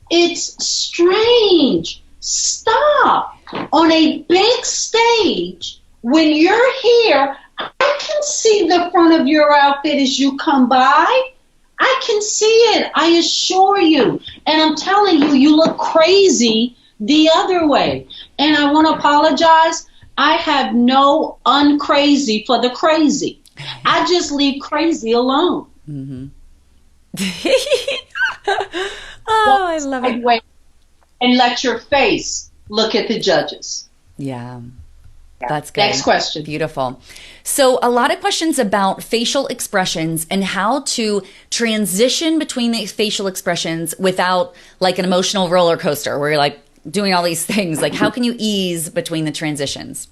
B: It's strange. Stop. On a big stage, when you're here, I can see the front of your outfit as you come by. I can see it, I assure you. And I'm telling you, you look crazy the other way. And I want to apologize. I have no uncrazy for the crazy. I just leave crazy alone.
A: Mm-hmm. Oh, I love it.
B: And let your face look at the judges.
A: Yeah. That's good.
B: Next question.
A: Beautiful. So a lot of questions about facial expressions and how to transition between the facial expressions without like an emotional roller coaster where you're like doing all these things. Like how can you ease between the transitions?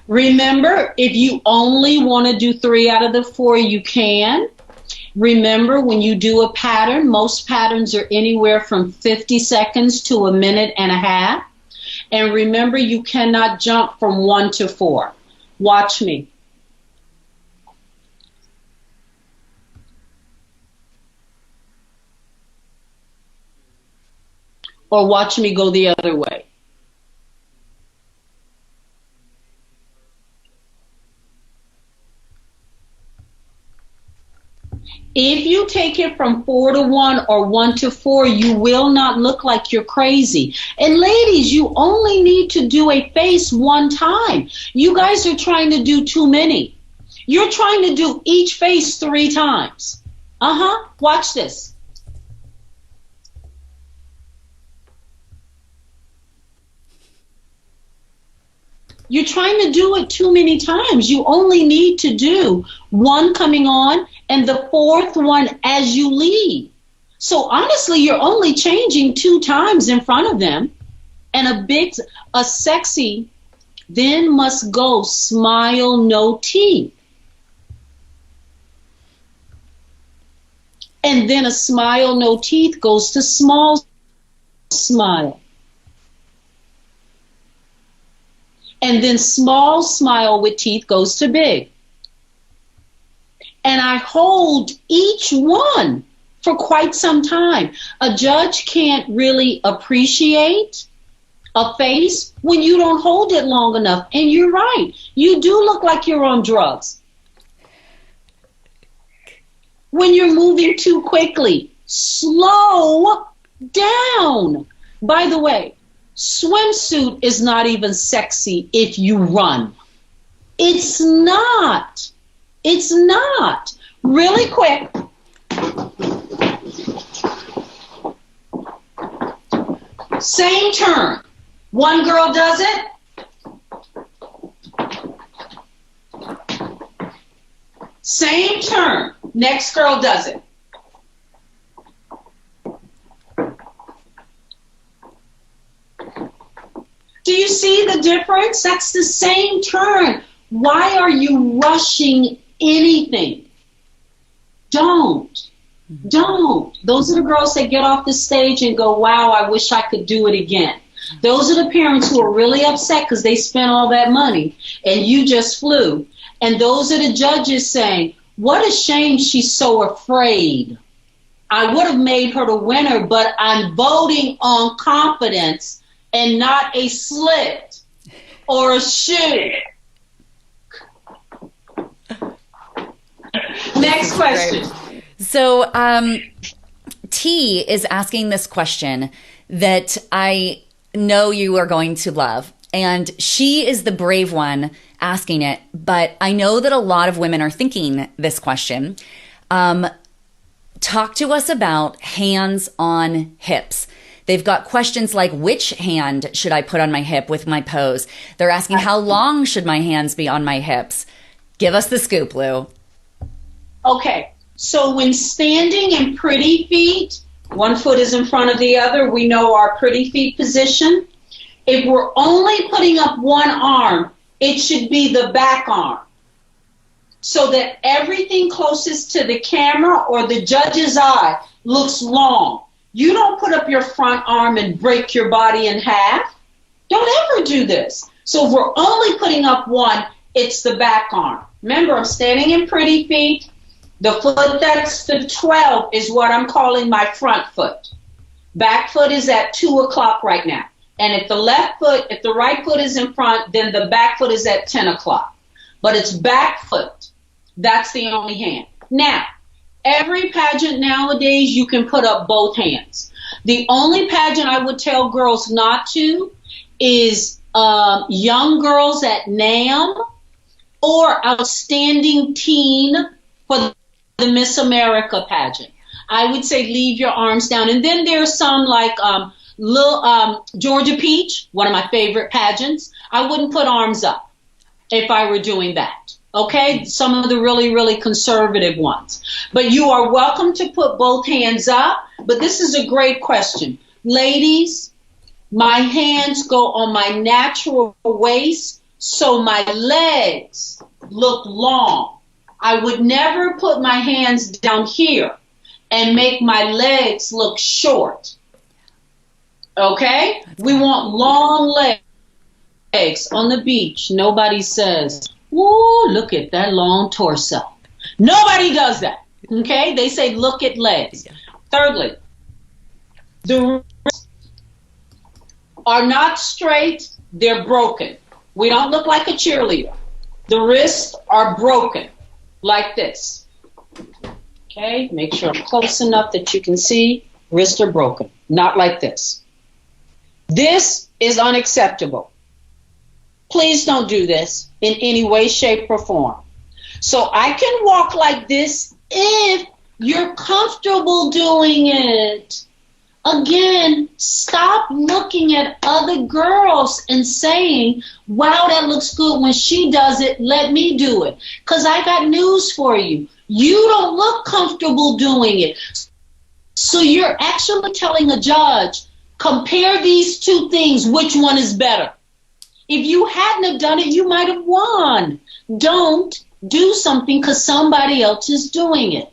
B: Remember, if you only want to do 3 out of the 4, you can. Remember, when you do a pattern, most patterns are anywhere from 50 seconds to a minute and a half. And remember, you cannot jump from 1 to 4. Watch me. Or watch me go the other way. If you take it from 4 to 1 or 1 to 4, you will not look like you're crazy. And ladies, you only need to do a face 1 time. You guys are trying to do too many. You're trying to do each face 3 times. Watch this. You're trying to do it too many times. You only need to do 1 coming on and the 4th one as you leave. So honestly, you're only changing 2 times in front of them. And a sexy then must go smile, no teeth. And then a smile, no teeth goes to small smile. And then small smile with teeth goes to big. And I hold each one for quite some time. A judge can't really appreciate a face when you don't hold it long enough. And you're right. You do look like you're on drugs. When you're moving too quickly, slow down. By the way, swimsuit is not even sexy if you run. It's not. It's not. Really quick. Same turn. One girl does it. Same turn. Next girl does it. Do you see the difference? That's the same turn. Why are you rushing anything? Don't. Those are the girls that get off the stage and go, wow, I wish I could do it again. Those are the parents who are really upset because they spent all that money and you just flew. And those are the judges saying, what a shame she's so afraid. I would have made her the winner, but I'm voting on confidence and not a slit or a shoe. Next question.
A: So T is asking this question that I know you are going to love. And she is the brave one asking it. But I know that a lot of women are thinking this question. Talk to us about hands on hips. They've got questions like, which hand should I put on my hip with my pose? They're asking, how long should my hands be on my hips? Give us the scoop, Lou.
B: Okay, so when standing in pretty feet, one foot is in front of the other, we know our pretty feet position. If we're only putting up one arm, it should be the back arm, so that everything closest to the camera or the judge's eye looks long. You don't put up your front arm and break your body in half. Don't ever do this. So if we're only putting up one, it's the back arm. Remember, I'm standing in pretty feet. The foot that's the 12 is what I'm calling my front foot. Back foot is at 2 o'clock right now. And if the right foot is in front, then the back foot is at 10 o'clock. But it's back foot. That's the only hand. Now, every pageant nowadays, you can put up both hands. The only pageant I would tell girls not to is young girls at NAMM or outstanding teen for the Miss America pageant. I would say leave your arms down. And then there's some like Georgia Peach, one of my favorite pageants. I wouldn't put arms up if I were doing that. Okay, some of the really, really conservative ones. But you are welcome to put both hands up. But this is a great question. Ladies, my hands go on my natural waist, so my legs look long. I would never put my hands down here and make my legs look short. Okay? We want long legs on the beach. Nobody says, "Ooh, look at that long torso." Nobody does that. Okay? They say, look at legs. Thirdly, the wrists are not straight. They're broken. We don't look like a cheerleader. The wrists are broken like this. Okay? Make sure I'm close enough that you can see. Wrists are broken. Not like this. This is unacceptable. Please don't do this in any way, shape, or form. So I can walk like this if you're comfortable doing it. Again, stop looking at other girls and saying, wow, that looks good when she does it, let me do it. Because I got news for you. You don't look comfortable doing it. So you're actually telling a judge, compare these two things, which one is better? If you hadn't have done it, you might have won. Don't do something because somebody else is doing it.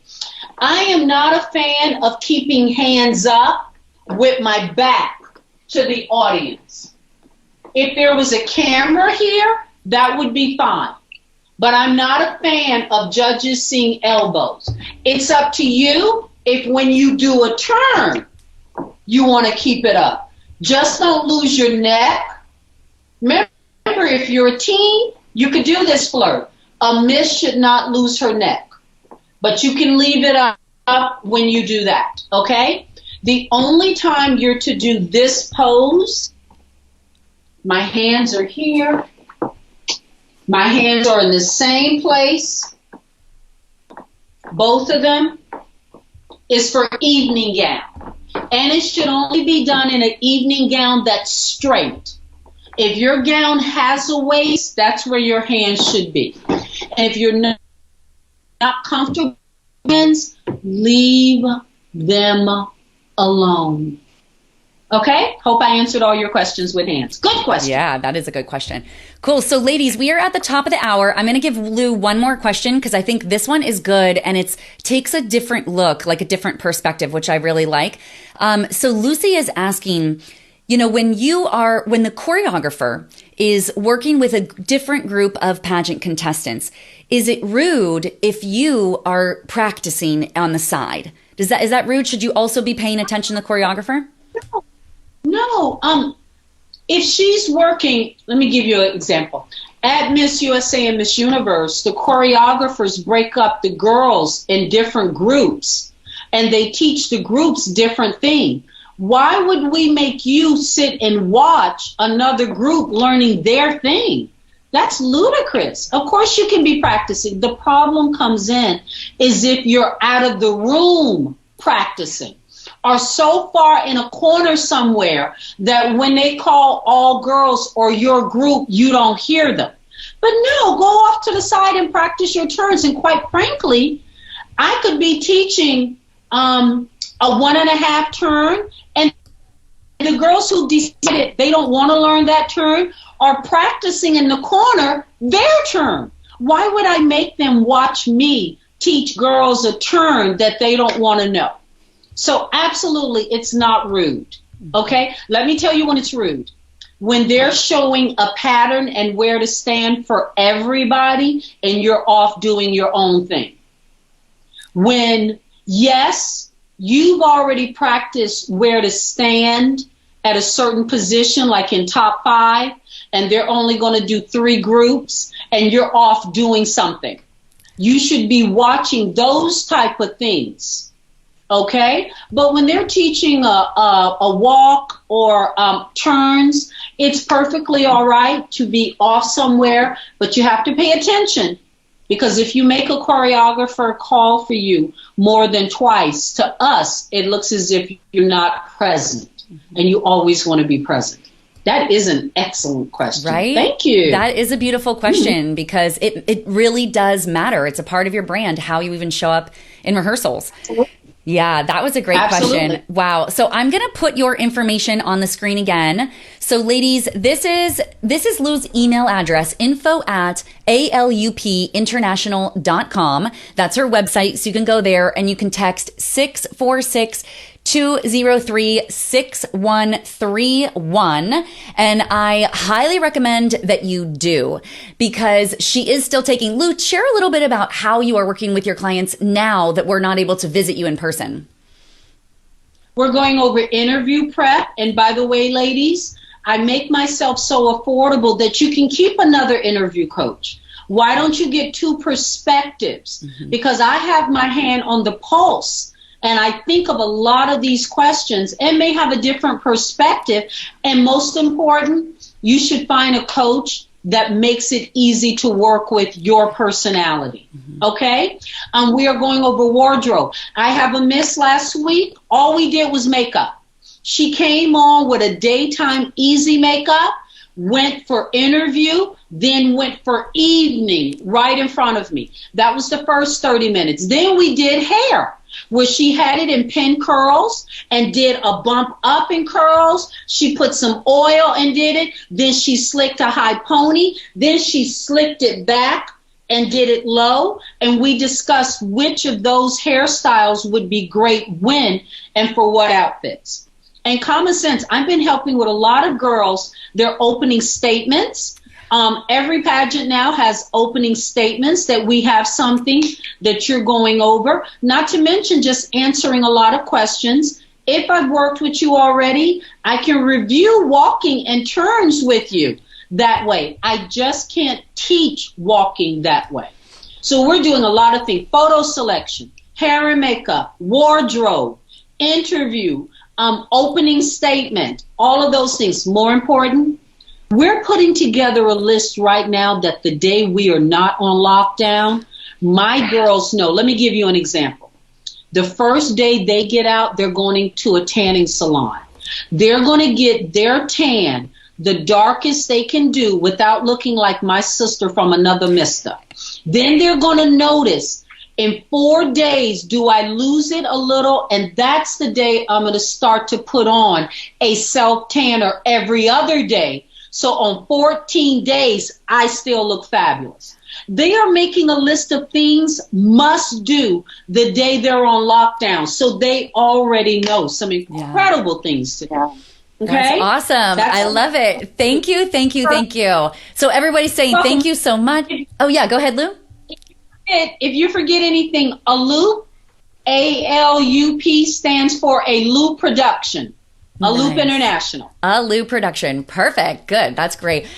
B: I am not a fan of keeping hands up with my back to the audience. If there was a camera here, that would be fine. But I'm not a fan of judges seeing elbows. It's up to you if when you do a turn, you want to keep it up. Just don't lose your neck. Remember, if you're a teen, you could do this flirt. A miss should not lose her neck. But you can leave it up when you do that, okay? The only time you're to do this pose, my hands are here. My hands are in the same place. Both of them is for evening gown. And it should only be done in an evening gown that's straight. If your gown has a waist, that's where your hands should be. And if you're not comfortable, leave them alone. Okay, hope I answered all your questions with hands. Good question.
A: Yeah, that is a good question. Cool. So ladies, we are at the top of the hour. I'm going to give Lou one more question because I think this one is good and it takes a different look, like a different perspective, which I really like. So Lucy is asking, when the choreographer is working with a different group of pageant contestants, is it rude if you are practicing on the side? Is that rude? Should you also be paying attention to the choreographer?
B: No. If she's working, let me give you an example. At Miss USA and Miss Universe, the choreographers break up the girls in different groups, and they teach the groups different things. Why would we make you sit and watch another group learning their thing? That's ludicrous. Of course you can be practicing. The problem comes in is if you're out of the room practicing, are so far in a corner somewhere that when they call all girls or your group, you don't hear them. But no, go off to the side and practice your turns. And quite frankly, I could be teaching a 1.5 turn, and the girls who decided they don't want to learn that turn are practicing in the corner their turn. Why would I make them watch me teach girls a turn that they don't want to know? So absolutely, it's not rude, okay? Let me tell you when it's rude. When they're showing a pattern and where to stand for everybody and you're off doing your own thing. When, yes, you've already practiced where to stand at a certain position, like in top 5, and they're only going to do 3 groups and you're off doing something. You should be watching those type of things. Okay, but when they're teaching a walk or turns, it's perfectly all right to be off somewhere, but you have to pay attention, because if you make a choreographer call for you more than twice, to us, it looks as if you're not present, and you always want to be present. That is an excellent question.
A: Right?
B: Thank you.
A: That is a beautiful question because it really does matter. It's a part of your brand, how you even show up in rehearsals. Yeah, that was a great question. Wow. So I'm going to put your information on the screen again. So ladies, this is Lou's email address, info@alupinternational.com. That's her website. So you can go there and you can text 646-203-6131. And I highly recommend that you do, because she is still taking. Lou, share a little bit about how you are working with your clients now that we're not able to visit you in person.
B: We're going over interview prep. And by the way, ladies, I make myself so affordable that you can keep another interview coach. Why don't you get 2 perspectives? Because I have my hand on the pulse. And I think of a lot of these questions and may have a different perspective. And most important, you should find a coach that makes it easy to work with your personality. Okay? We are going over wardrobe. I have a miss last week. All we did was makeup. She came on with a daytime easy makeup, went for interview, then went for evening right in front of me. That was the first 30 minutes. Then we did hair, where she had it in pin curls and did a bump up in curls. She put some oil and did it. Then she slicked a high pony. Then she slicked it back and did it low. And we discussed which of those hairstyles would be great when and for what outfits. And common sense, I've been helping with a lot of girls, their opening statements. Every pageant now has opening statements that we have something that you're going over, not to mention just answering a lot of questions. If I've worked with you already, I can review walking and turns with you that way. I just can't teach walking that way. So we're doing a lot of things: photo selection, hair and makeup, wardrobe, interview, opening statement, all of those things. More important, we're putting together a list right now that the day we are not on lockdown, my girls know. Let me give you an example. The first day they get out, they're going to a tanning salon. They're going to get their tan the darkest they can do without looking like my sister from another mister. Then they're going to notice In 4 days, do I lose it a little? And that's the day I'm going to start to put on a self-tanner every other day. So on 14 days, I still look fabulous. They are making a list of things must do the day they're on lockdown. So they already know some incredible things to do. Okay?
A: That's awesome. I love it. Thank you. Thank you. Thank you. So everybody's saying thank you so much. Oh, yeah. Go ahead, Lou.
B: If you forget anything, ALUP, ALUP stands for a Loop Production. A Loop International.
A: A Loop Production. Perfect. Good. That's great.